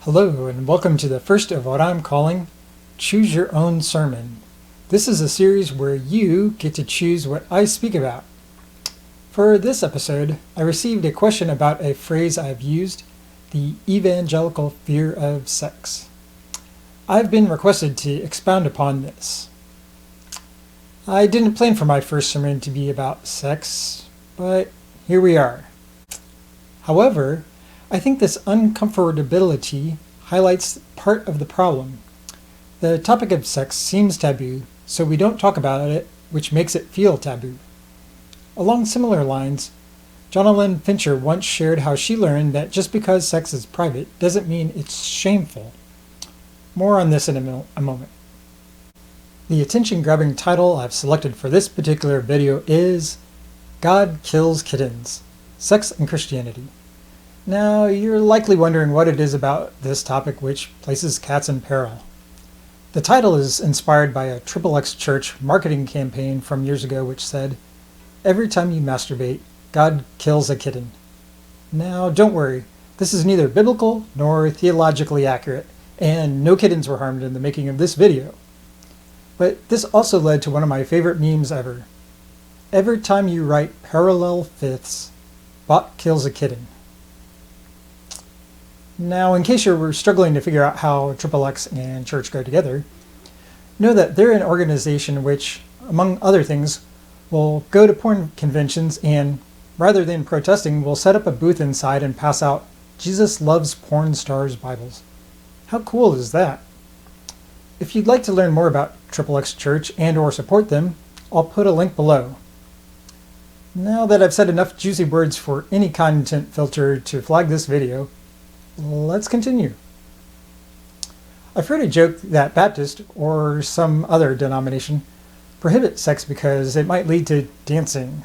Hello, and welcome to the first of what I'm calling Choose Your Own Sermon. This is a series where you get to choose what I speak about. For this episode, I received a question about a phrase I've used, the evangelical fear of sex. I've been requested to expound upon this. I didn't plan for my first sermon to be about sex, but here we are. However, I think this uncomfortability highlights part of the problem. The topic of sex seems taboo, so we don't talk about it, which makes it feel taboo. Along similar lines, Jonalyn Fincher once shared how she learned that just because sex is private doesn't mean it's shameful. More on this in a moment. The attention-grabbing title I've selected for this particular video is God Kills Kittens, Sex and Christianity. Now, you're likely wondering what it is about this topic which places cats in peril. The title is inspired by a XXX church marketing campaign from years ago which said, "Every time you masturbate, God kills a kitten." Now, don't worry, this is neither biblical nor theologically accurate, and no kittens were harmed in the making of this video. But this also led to one of my favorite memes ever. Every time you write parallel fifths, bot kills a kitten. Now, in case you're struggling to figure out how XXX and church go together, know that they're an organization which, among other things, will go to porn conventions and, rather than protesting, will set up a booth inside and pass out Jesus Loves Porn Stars Bibles. How cool is that? If you'd like to learn more about XXX Church and or support them, I'll put a link below. Now that I've said enough juicy words for any content filter to flag this video, let's continue. I've heard a joke that Baptist, or some other denomination, prohibit sex because it might lead to dancing.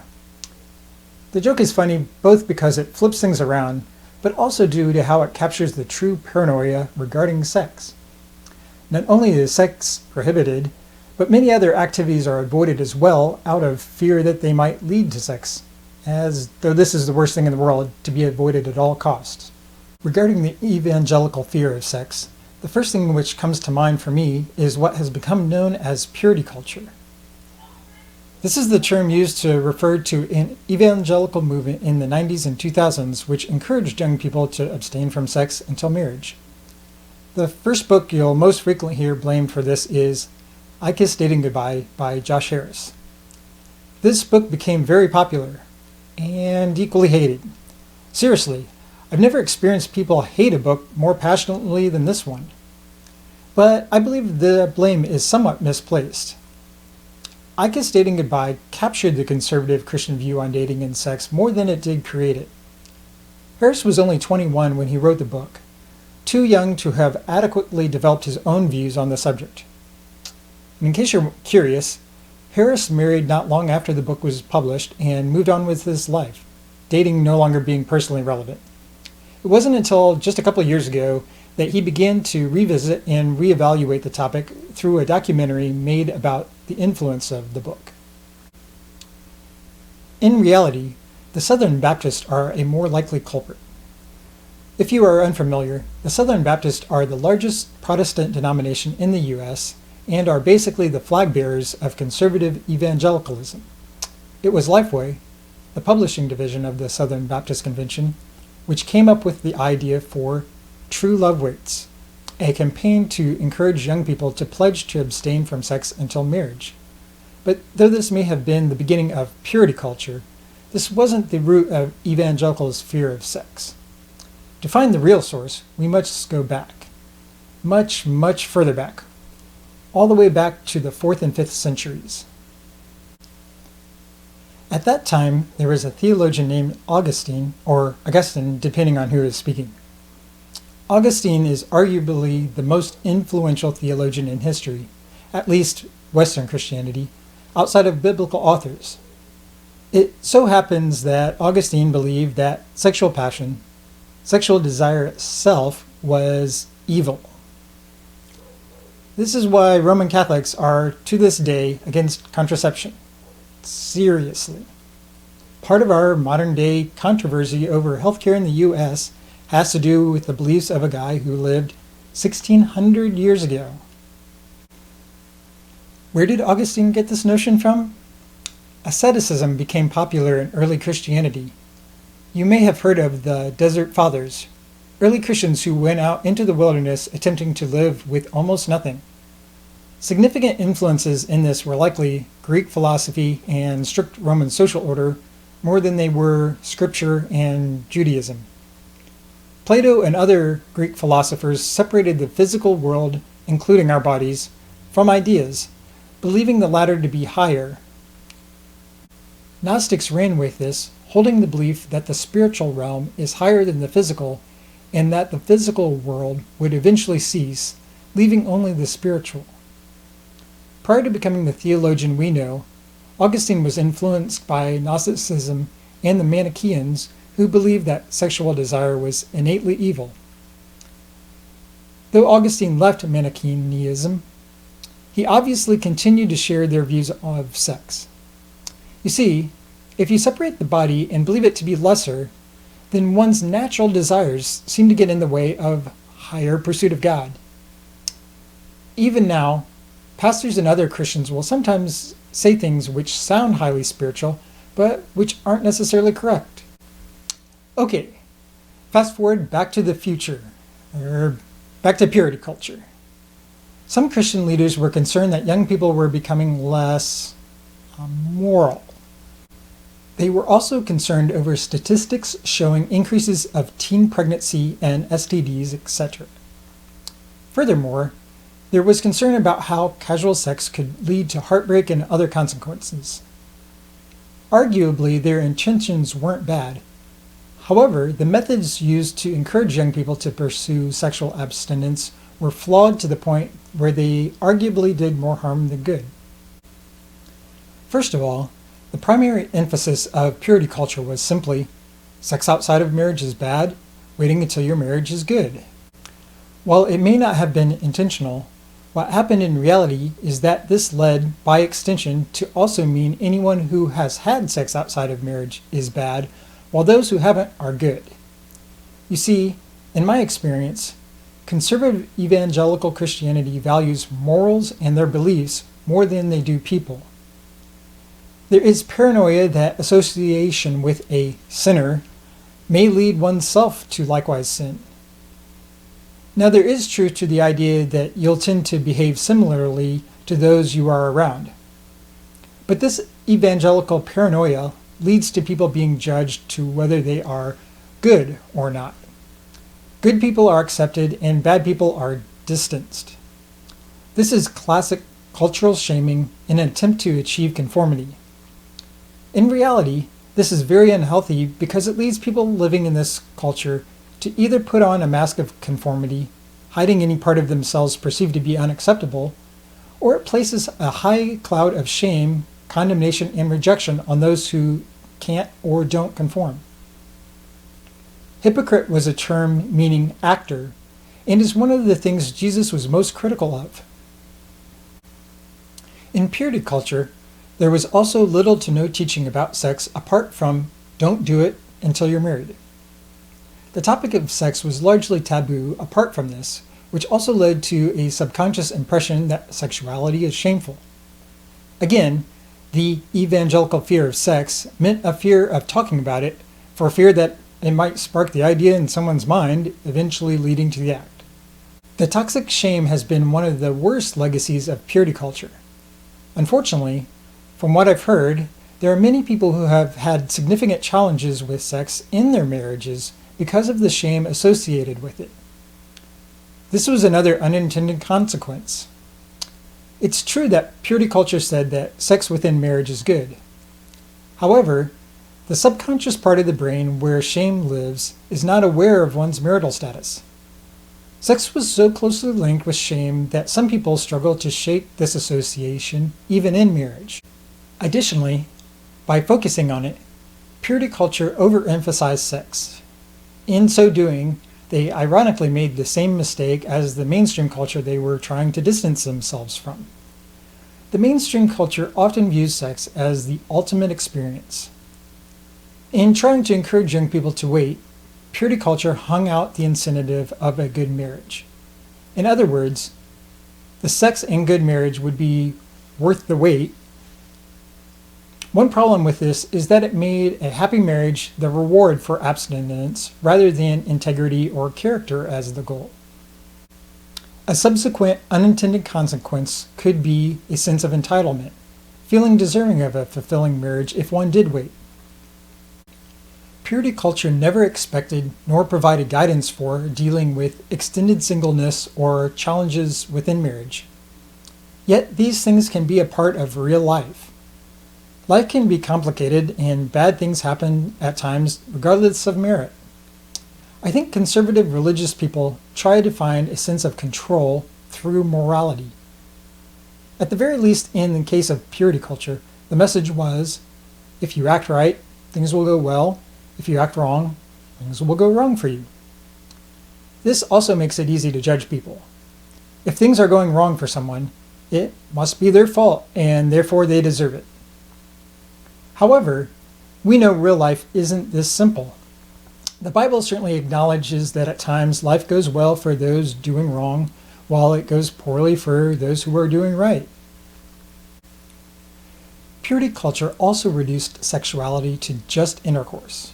The joke is funny both because it flips things around, but also due to how it captures the true paranoia regarding sex. Not only is sex prohibited, but many other activities are avoided as well out of fear that they might lead to sex, as though this is the worst thing in the world to be avoided at all costs. Regarding the evangelical fear of sex, the first thing which comes to mind for me is what has become known as purity culture. This is the term used to refer to an evangelical movement in the 90s and 2000s which encouraged young people to abstain from sex until marriage. The first book you'll most frequently hear blamed for this is I Kissed Dating Goodbye by Josh Harris. This book became very popular and equally hated. Seriously, I've never experienced people hate a book more passionately than this one. But I believe the blame is somewhat misplaced. I Kissed Dating Goodbye captured the conservative Christian view on dating and sex more than it did create it. Harris was only 21 when he wrote the book, too young to have adequately developed his own views on the subject. And in case you're curious, Harris married not long after the book was published and moved on with his life, dating no longer being personally relevant. It wasn't until just a couple of years ago that he began to revisit and reevaluate the topic through a documentary made about the influence of the book. In reality, the Southern Baptists are a more likely culprit. If you are unfamiliar, the Southern Baptists are the largest Protestant denomination in the U.S. and are basically the flag bearers of conservative evangelicalism. It was Lifeway, the publishing division of the Southern Baptist Convention, which came up with the idea for True Love Waits, a campaign to encourage young people to pledge to abstain from sex until marriage. But though this may have been the beginning of purity culture, this wasn't the root of evangelicals' fear of sex. To find the real source, we must go back. Much, much further back. All the way back to the 4th and 5th centuries. At that time, there was a theologian named Augustine, or Augustine, depending on who is speaking. Augustine is arguably the most influential theologian in history, at least Western Christianity, outside of biblical authors. It so happens that Augustine believed that sexual passion, sexual desire itself, was evil. This is why Roman Catholics are, to this day, against contraception. Seriously. Part of our modern day controversy over healthcare in the U.S. has to do with the beliefs of a guy who lived 1600 years ago. Where did Augustine get this notion from? Asceticism became popular in early Christianity. You may have heard of the Desert Fathers, early Christians who went out into the wilderness attempting to live with almost nothing. Significant influences in this were likely Greek philosophy and strict Roman social order more than they were scripture and Judaism. Plato and other Greek philosophers separated the physical world, including our bodies, from ideas, believing the latter to be higher. Gnostics ran with this, holding the belief that the spiritual realm is higher than the physical, and that the physical world would eventually cease, leaving only the spiritual. Prior to becoming the theologian we know, Augustine was influenced by Gnosticism and the Manichaeans, who believed that sexual desire was innately evil. Though Augustine left Manichaeanism, he obviously continued to share their views of sex. You see, if you separate the body and believe it to be lesser, then one's natural desires seem to get in the way of higher pursuit of God. Even now, pastors and other Christians will sometimes say things which sound highly spiritual, but which aren't necessarily correct. Okay, fast forward back to the future, or back to purity culture. Some Christian leaders were concerned that young people were becoming less moral. They were also concerned over statistics showing increases of teen pregnancy and STDs, etc. Furthermore, there was concern about how casual sex could lead to heartbreak and other consequences. Arguably, their intentions weren't bad. However, the methods used to encourage young people to pursue sexual abstinence were flawed to the point where they arguably did more harm than good. First of all, the primary emphasis of purity culture was simply, sex outside of marriage is bad, waiting until your marriage is good. While it may not have been intentional, what happened in reality is that this led, by extension, to also mean anyone who has had sex outside of marriage is bad, while those who haven't are good. You see, in my experience, conservative evangelical Christianity values morals and their beliefs more than they do people. There is paranoia that association with a sinner may lead oneself to likewise sin. Now, there is truth to the idea that you'll tend to behave similarly to those you are around. But this evangelical paranoia leads to people being judged to whether they are good or not. Good people are accepted and bad people are distanced. This is classic cultural shaming in an attempt to achieve conformity. In reality, this is very unhealthy because it leads people living in this culture to either put on a mask of conformity, hiding any part of themselves perceived to be unacceptable, or it places a high cloud of shame, condemnation, and rejection on those who can't or don't conform. Hypocrite was a term meaning actor, and is one of the things Jesus was most critical of. In purity culture, there was also little to no teaching about sex apart from don't do it until you're married. The topic of sex was largely taboo apart from this, which also led to a subconscious impression that sexuality is shameful. Again, the evangelical fear of sex meant a fear of talking about it, for fear that it might spark the idea in someone's mind, eventually leading to the act. The toxic shame has been one of the worst legacies of purity culture. Unfortunately, from what I've heard, there are many people who have had significant challenges with sex in their marriages because of the shame associated with it. This was another unintended consequence. It's true that purity culture said that sex within marriage is good. However, the subconscious part of the brain where shame lives is not aware of one's marital status. Sex was so closely linked with shame that some people struggle to shake this association even in marriage. Additionally, by focusing on it, purity culture overemphasized sex. In so doing, they ironically made the same mistake as the mainstream culture they were trying to distance themselves from. The mainstream culture often views sex as the ultimate experience. In trying to encourage young people to wait, purity culture hung out the incentive of a good marriage. In other words, the sex in good marriage would be worth the wait. One problem with this is that it made a happy marriage the reward for abstinence rather than integrity or character as the goal. A subsequent unintended consequence could be a sense of entitlement, feeling deserving of a fulfilling marriage if one did wait. Purity culture never expected nor provided guidance for dealing with extended singleness or challenges within marriage. Yet these things can be a part of real life. Life can be complicated and bad things happen at times regardless of merit. I think conservative religious people try to find a sense of control through morality. At the very least, in the case of purity culture, the message was, if you act right, things will go well. If you act wrong, things will go wrong for you. This also makes it easy to judge people. If things are going wrong for someone, it must be their fault, and therefore they deserve it. However, we know real life isn't this simple. The Bible certainly acknowledges that at times life goes well for those doing wrong, while it goes poorly for those who are doing right. Purity culture also reduced sexuality to just intercourse.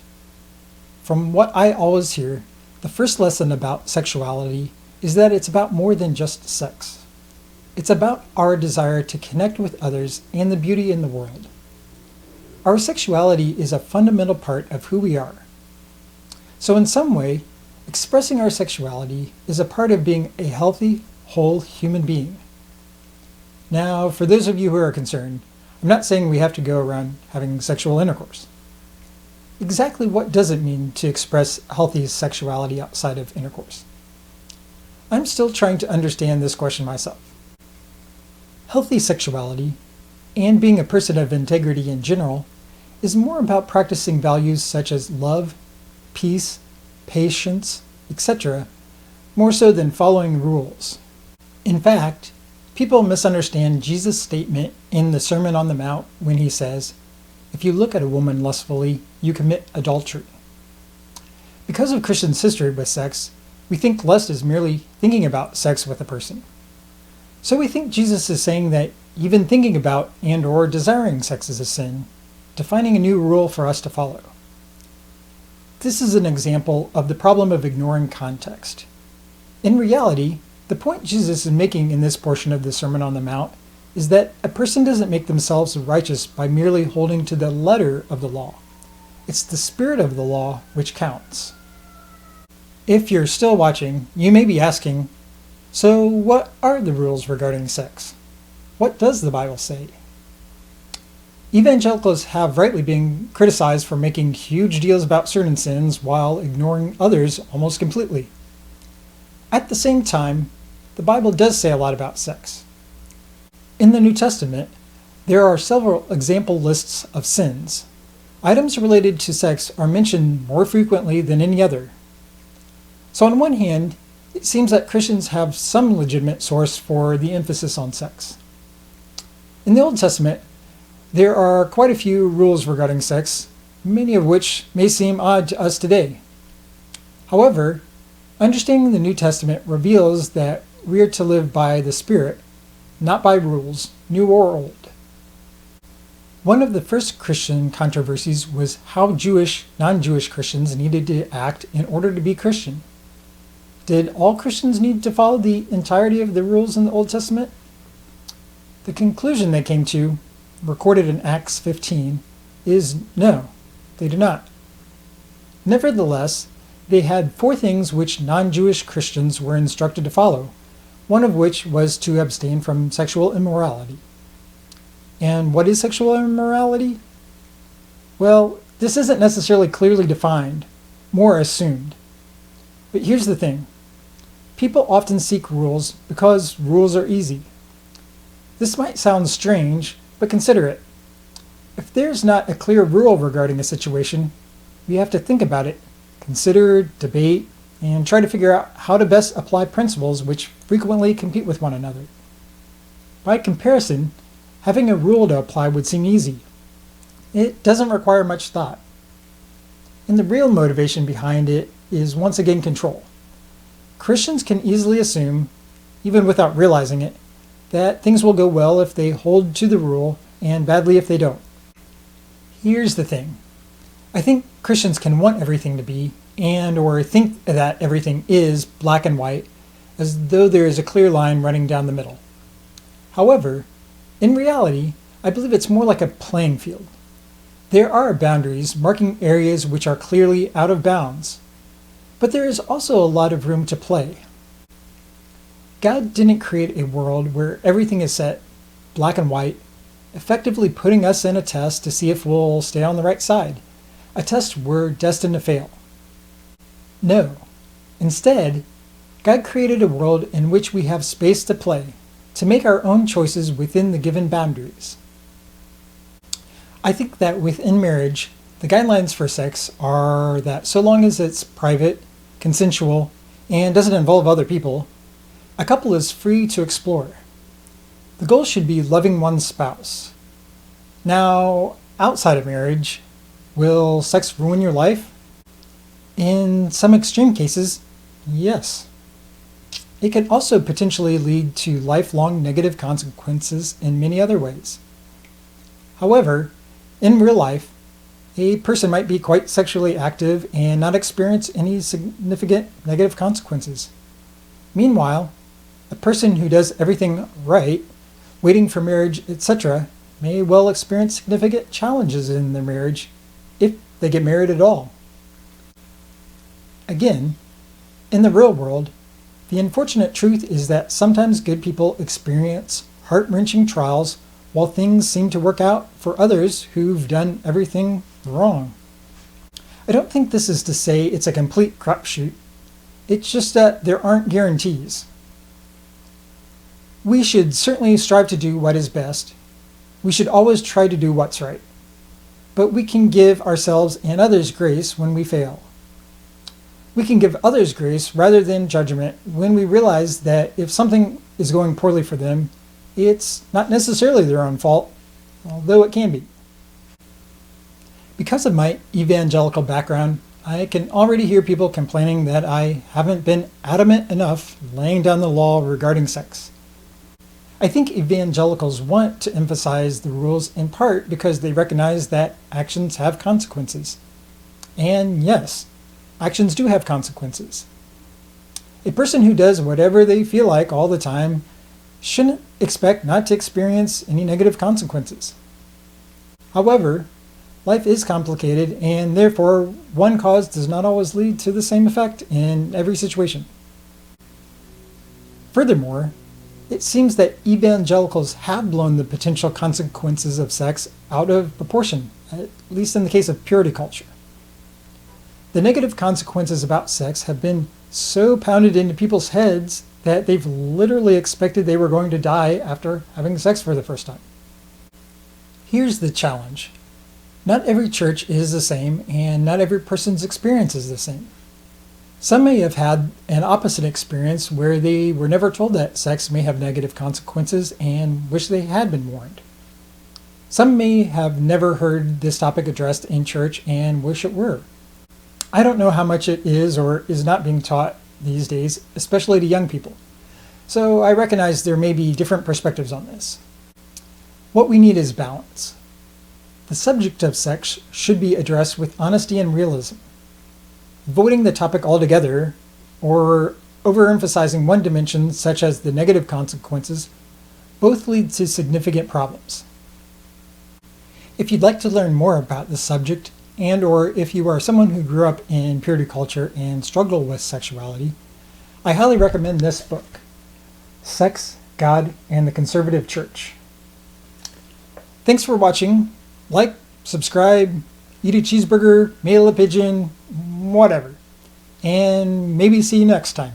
From what I always hear, the first lesson about sexuality is that it's about more than just sex. It's about our desire to connect with others and the beauty in the world. Our sexuality is a fundamental part of who we are. So in some way, expressing our sexuality is a part of being a healthy, whole human being. Now, for those of you who are concerned, I'm not saying we have to go around having sexual intercourse. Exactly what does it mean to express healthy sexuality outside of intercourse? I'm still trying to understand this question myself. Healthy sexuality, and being a person of integrity in general, is more about practicing values such as love, peace, patience, etc., more so than following rules. In fact, people misunderstand Jesus' statement in the Sermon on the Mount when he says, "If you look at a woman lustfully, you commit adultery." Because of Christians' history with sex, we think lust is merely thinking about sex with a person. So we think Jesus is saying that even thinking about and/or desiring sex is a sin, defining a new rule for us to follow. This is an example of the problem of ignoring context. In reality, the point Jesus is making in this portion of the Sermon on the Mount is that a person doesn't make themselves righteous by merely holding to the letter of the law. It's the spirit of the law which counts. If you're still watching, you may be asking, so what are the rules regarding sex? What does the Bible say? Evangelicals have rightly been criticized for making huge deals about certain sins while ignoring others almost completely. At the same time, the Bible does say a lot about sex. In the New Testament, there are several example lists of sins. Items related to sex are mentioned more frequently than any other. So on one hand, it seems that Christians have some legitimate source for the emphasis on sex. In the Old Testament, there are quite a few rules regarding sex, many of which may seem odd to us today. However, understanding the New Testament reveals that we are to live by the Spirit, not by rules, new or old. One of the first Christian controversies was how Jewish, non-Jewish Christians needed to act in order to be Christian. Did all Christians need to follow the entirety of the rules in the Old Testament? The conclusion they came to, recorded in Acts 15, is no, they do not. Nevertheless, they had 4 things which non-Jewish Christians were instructed to follow, one of which was to abstain from sexual immorality. And what is sexual immorality? Well, this isn't necessarily clearly defined, more assumed. But here's the thing. People often seek rules because rules are easy. This might sound strange, but consider it. If there's not a clear rule regarding a situation, we have to think about it, consider, debate, and try to figure out how to best apply principles which frequently compete with one another. By comparison, having a rule to apply would seem easy. It doesn't require much thought. And the real motivation behind it is once again control. Christians can easily assume, even without realizing it, that things will go well if they hold to the rule and badly if they don't. Here's the thing. I think Christians can want everything to be, and or think that everything is black and white, as though there is a clear line running down the middle. However, in reality, I believe it's more like a playing field. There are boundaries marking areas which are clearly out of bounds, but there is also a lot of room to play. God didn't create a world where everything is set black and white, effectively putting us in a test to see if we'll stay on the right side, a test we're destined to fail. No. Instead, God created a world in which we have space to play, to make our own choices within the given boundaries. I think that within marriage, the guidelines for sex are that so long as it's private, consensual, and doesn't involve other people, a couple is free to explore. The goal should be loving one's spouse. Now, outside of marriage, will sex ruin your life? In some extreme cases, yes. It can also potentially lead to lifelong negative consequences in many other ways. However, in real life, a person might be quite sexually active and not experience any significant negative consequences. Meanwhile, a person who does everything right, waiting for marriage, etc., may well experience significant challenges in their marriage if they get married at all. Again, in the real world, the unfortunate truth is that sometimes good people experience heart-wrenching trials while things seem to work out for others who've done everything wrong. I don't think this is to say it's a complete crapshoot. It's just that there aren't guarantees. We should certainly strive to do what is best. We should always try to do what's right. But we can give ourselves and others grace when we fail. We can give others grace rather than judgment when we realize that if something is going poorly for them, it's not necessarily their own fault, although it can be. Because of my evangelical background, I can already hear people complaining that I haven't been adamant enough laying down the law regarding sex. I think evangelicals want to emphasize the rules in part because they recognize that actions have consequences. And yes, actions do have consequences. A person who does whatever they feel like all the time shouldn't expect not to experience any negative consequences. However, life is complicated, and therefore one cause does not always lead to the same effect in every situation. Furthermore, it seems that evangelicals have blown the potential consequences of sex out of proportion, at least in the case of purity culture. The negative consequences about sex have been so pounded into people's heads that they've literally expected they were going to die after having sex for the first time. Here's the challenge. Not every church is the same, and not every person's experience is the same. Some may have had an opposite experience where they were never told that sex may have negative consequences and wish they had been warned. Some may have never heard this topic addressed in church and wish it were. I don't know how much it is or is not being taught these days, especially to young people. So I recognize there may be different perspectives on this. What we need is balance. The subject of sex should be addressed with honesty and realism. Avoiding the topic altogether, or overemphasizing one dimension, such as the negative consequences, both lead to significant problems. If you'd like to learn more about this subject, and or if you are someone who grew up in purity culture and struggled with sexuality, I highly recommend this book, Sex, God, and the Conservative Church. Thanks for watching. Like, subscribe, eat a cheeseburger, mail a pigeon, whatever. And maybe see you next time.